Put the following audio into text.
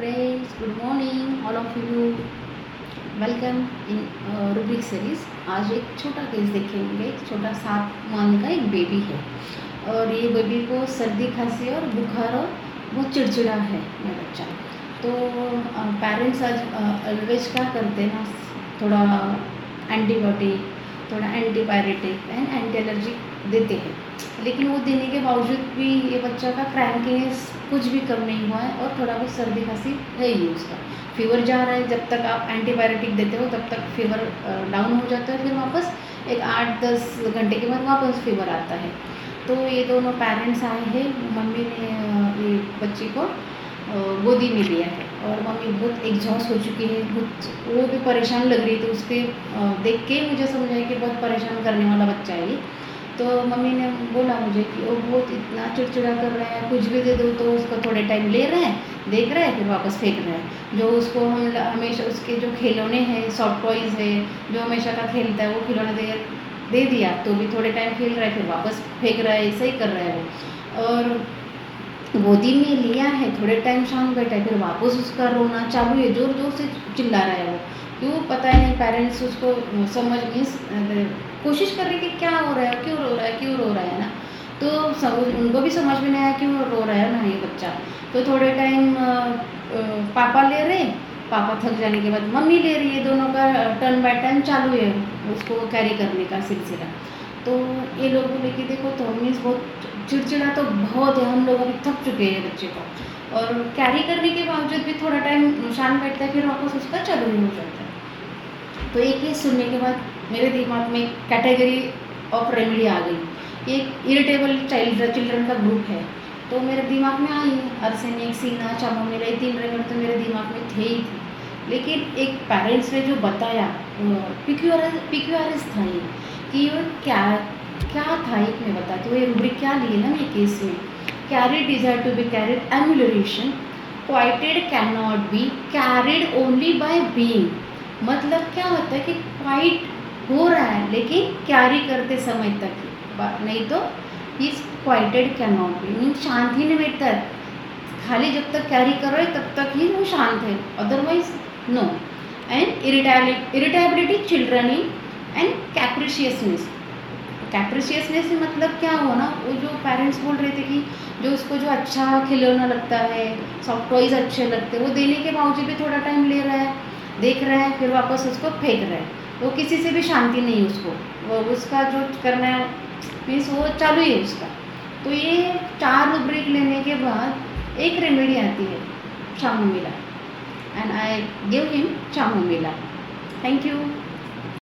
friends, good morning all of you. Welcome in rubric series. आज एक छोटा case देखेंगे। एक छोटा 7 मंथ का एक बेबी है और ये बेबी को सर्दी खांसी और बुखार और बहुत चिड़चिड़ा है मेरा बच्चा। तो पेरेंट्स आज ऑलवेज क्या करते हैं ना, थोड़ा एंटीबायोटिक, थोड़ा एंटीपायरेटिक एंड एंटी एलर्जिक देते हैं, लेकिन वो देने के बावजूद भी ये बच्चा का क्रैंकीनेस कुछ भी कम नहीं हुआ है और थोड़ा बहुत सर्दी खांसी है ही उसका। फीवर जा रहा है, जब तक आप एंटीबायोटिक देते हो तब तक फीवर डाउन हो जाता है, फिर वापस एक 8-10 घंटे के बाद वापस फीवर आता है। तो ये दोनों पेरेंट्स आए हैं, मम्मी ने ये बच्ची को गोदी में लिया है और मम्मी बहुत एग्जॉस्ट हो चुकी है, बहुत वो भी परेशान लग रही थी। उसके देख के मुझे समझा है कि बहुत परेशान करने वाला बच्चा है ये। तो मम्मी ने बोला मुझे कि वो बहुत इतना चिड़चिड़ा कर रहा है, कुछ भी दे दो तो उसको थोड़े टाइम ले रहे हैं, देख रहे हैं, फिर वापस फेंक रहे हैं। जो उसको हम हमेशा उसके जो खिलौने हैं, सॉफ्ट टॉयज़ है, जो हमेशा का खेलता है, वो खिलौने दे दिया तो भी थोड़े टाइम खेल रहा है, फिर वापस फेंक रहा है, ऐसे ही कर रहा है वो। और गोदी में लिया है, थोड़े टाइम शांत बैठा है, फिर वापस उसका रोना चालू है, ज़ोर ज़ोर से चिल्ला रहा है वो। क्यों पता नहीं, पेरेंट्स उसको समझ मीन्स कोशिश कर रहे कि क्या हो रहा है, क्यों रो रहा है, क्यों रो रहा है ना। तो सब उनको भी समझ में नहीं आया क्यों रो रहा है ना ये बच्चा। तो थोड़े टाइम पापा ले रहे, पापा थक जाने के बाद मम्मी ले रही है, दोनों का टर्न बाय टर्न चालू है उसको कैरी करने का सिलसिला। तो ये लोग बोले कि देखो तो मीन्स बहुत चिड़चिड़ा तो बहुत है, हम लोग अभी थक चुके हैं बच्चे को, और कैरी करने के बावजूद भी थोड़ा टाइम शांत बैठता है, फिर वापस उसका चालू नहीं हो जाता है। तो एक ये सुनने के बाद मेरे दिमाग में कैटेगरी ऑफ रेमेडी आ गई। एक इरिटेबल चिल्ड्रन का ग्रुप है, तो मेरे दिमाग में आई आर्सेनिक, सीना, चामोमिला, ये 3 रेमेडी तो मेरे दिमाग में थे ही थे। लेकिन एक पेरेंट्स ने जो बताया PQRS था ये, कि वो क्या क्या था, एक मैं बताती हूँ। ये रूब्रिक क्या लिए ना ये केस में, carried desire to be carried amelioration, quieted can not be carried only by being. मतलब क्या होता है कि क्वाइट हो रहा है लेकिन कैरी करते समय तक ही, नहीं तो is quieted can not be, mean शांत ही नहीं बैठता है, खाली जब तक कैरी कर रहे तब तक ही वो शांत है, otherwise no. And irritability children in and capriciousness मतलब क्या हो ना, वो जो पेरेंट्स बोल रहे थे कि जो उसको जो अच्छा खिलौना लगता है, सॉफ्ट टॉयज़ अच्छे लगते हैं, वो देने के बावजूद भी थोड़ा टाइम ले रहा है, देख रहा है, फिर वापस उसको फेंक रहा है। वो किसी से भी शांति नहीं उसको, वो उसका जो करना है मीन्स वो चालू ही है उसका। तो ये 4 रूब्रिक लेने के बाद एक रेमेडी आती है, chamomilla, and I give him chamomilla. Thank you.